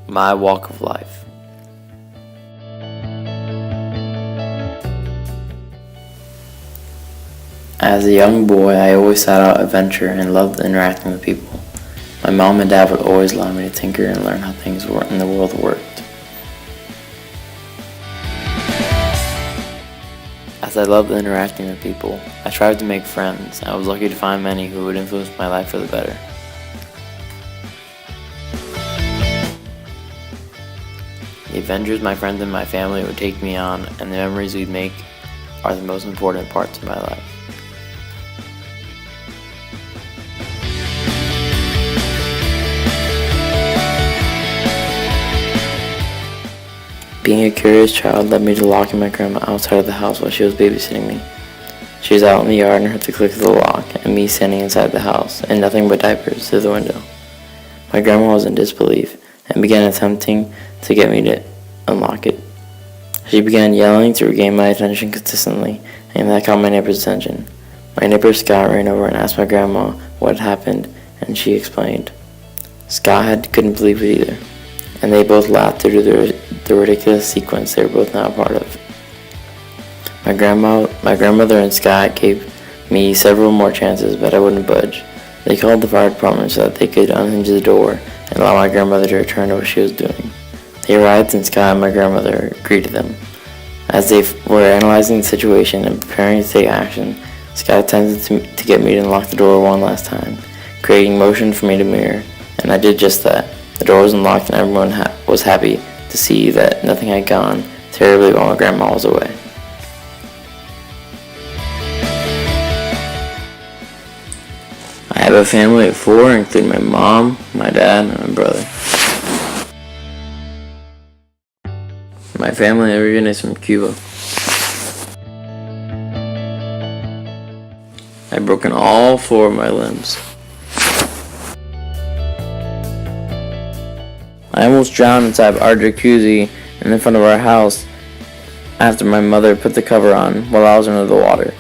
My walk of life. As a young boy, I always sought out adventure and loved interacting with people. My mom and dad would always allow me to tinker and learn how things in the world worked. As I loved interacting with people, I tried to make friends. I was lucky to find many who would influence my life for the better. The adventures my friends and my family would take me on and the memories we'd make are the most important parts of my life. Being a curious child led me to locking my grandma outside of the house while she was babysitting me. She was out in the yard and heard the click of the lock, and me standing inside the house, in nothing but diapers, through the window. My grandma was in disbelief, and began attempting to get me to unlock it. She began yelling to regain my attention consistently, and that caught my neighbor's attention. My neighbor Scott ran over and asked my grandma what had happened, and she explained. Scott couldn't believe it either, and they both laughed due to the ridiculous sequence they were both now a part of. My grandmother and Scott gave me several more chances, but I wouldn't budge. They called the fire department so that they could unhinge the door and allow my grandmother to return to what she was doing. They arrived and Scott and my grandmother greeted them. As they were analyzing the situation and preparing to take action, Scott attempted to get me to unlock the door one last time, creating motion for me to mirror, and I did just that. The door was unlocked and everyone was happy to see that nothing had gone terribly while my grandma was away. I have a family of 4, including my mom, my dad, and my brother. My family originates from Cuba. I've broken all 4 of my limbs. I almost drowned inside our jacuzzi in the front of our house after my mother put the cover on while I was under the water.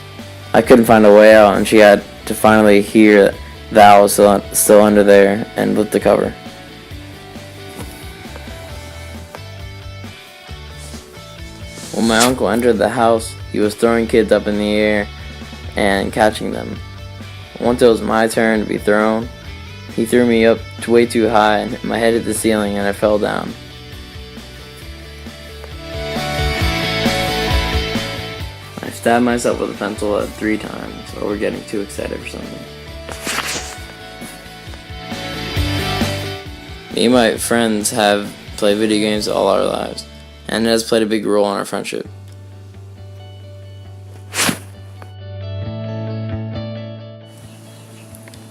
I couldn't find a way out and she had to finally hear that I was still under there and lift the cover. When my uncle entered the house, he was throwing kids up in the air and catching them. Once it was my turn to be thrown, he threw me up way too high and my head hit the ceiling and I fell down. I stabbed myself with a pencil 3 times over getting too excited for something. Me and my friends have played video games all our lives, and it has played a big role in our friendship.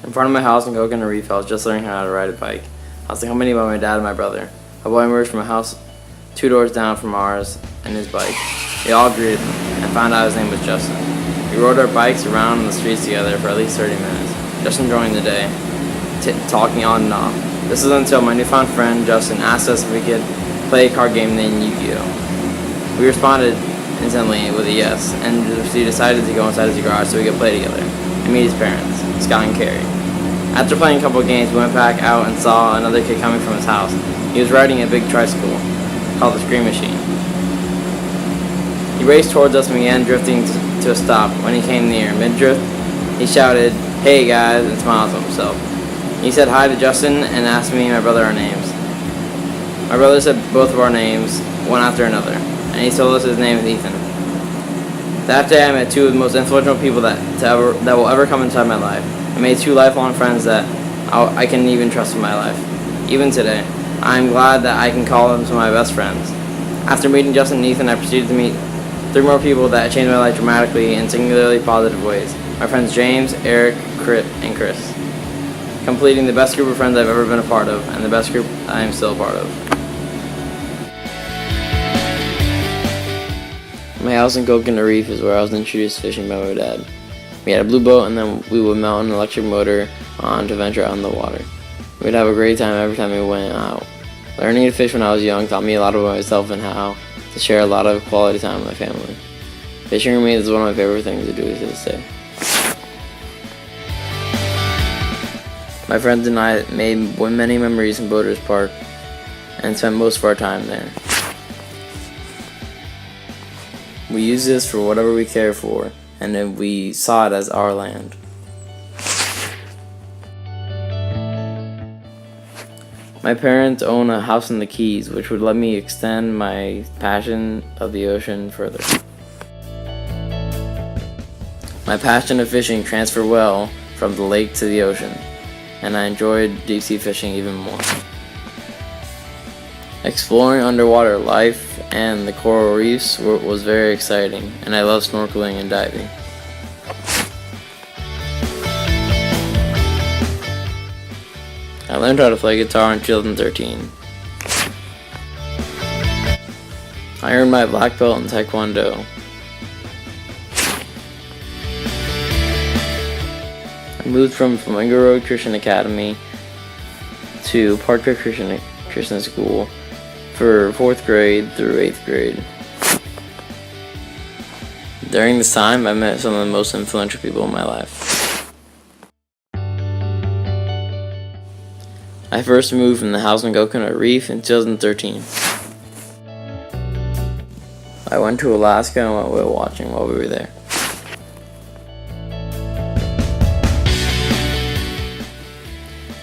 In front of my house in Coconut Reef, I was just learning how to ride a bike. I was accompanied by my dad and my brother. A boy emerged from a house 2 doors down from ours and his bike. We all greeted him and found out his name was Justin. We rode our bikes around in the streets together for at least 30 minutes, just enjoying the day, talking on and off. This is until my newfound friend Justin asked us if we could play a card game named Yu-Gi-Oh! We responded instantly with a yes, and we decided to go inside his garage so we could play together and meet his parents, Scott and Carrie. After playing a couple of games, we went back out and saw another kid coming from his house. He was riding a big tricycle called the Scream Machine. He raced towards us and began drifting to a stop. When he came near mid-drift, he shouted, "Hey guys," and smiled to himself. He said hi to Justin and asked me and my brother our names. My brother said both of our names, one after another, and he told us his name is Ethan. That day I met 2 of the most influential people that will ever come inside my life. I made 2 lifelong friends that I can even trust in my life. Even today, I am glad that I can call them some of my best friends. After meeting Justin and Ethan, I proceeded to meet 3 more people that changed my life dramatically in singularly positive ways. My friends James, Eric, and Chris. Completing the best group of friends I've ever been a part of, and the best group I am still a part of. My house in Coconut Reef is where I was introduced to fishing by my dad. We had a blue boat and then we would mount an electric motor on to venture out in the water. We'd have a great time every time we went out. Learning to fish when I was young taught me a lot about myself and how to share a lot of quality time with my family. Fishing remains one of my favorite things to do to this day. My friends and I made many memories in Boaters Park. and spent most of our time there. We use this for whatever we care for, and then we saw it as our land. My parents own a house in the Keys, which would let me extend my passion of the ocean further. My passion of fishing transferred well from the lake to the ocean, and I enjoyed deep sea fishing even more. Exploring underwater life and the coral reefs was very exciting, and I love snorkeling and diving. I learned how to play guitar in 2013. I earned my black belt in Taekwondo. I moved from Flamingo Road Christian Academy to Parker Christian School for 4th grade through 8th grade. During this time, I met some of the most influential people in my life. I first moved from the house in Coconut Reef in 2013. I went to Alaska and went whale watching while we were there.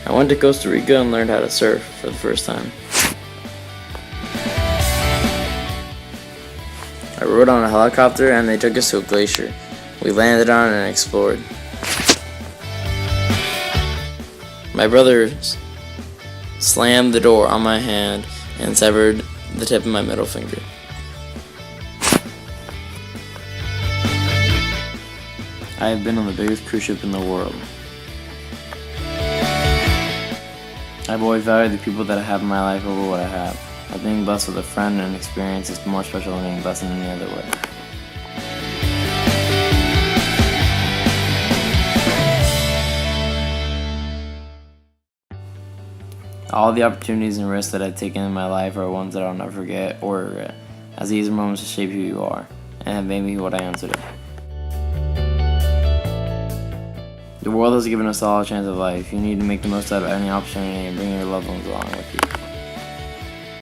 I went to Costa Rica and learned how to surf for the first time. I rode on a helicopter and they took us to a glacier. We landed on it and explored. My brother slammed the door on my hand and severed the tip of my middle finger. I have been on the biggest cruise ship in the world. I've always valued the people that I have in my life over what I have. I think being blessed with a friend and an experience is more special than being blessed in any other way. All the opportunities and risks that I've taken in my life are ones that I'll never forget or regret, as these are moments to shape who you are, and have made me what I am today. The world has given us all a chance of life. You need to make the most out of any opportunity and bring your loved ones along with you.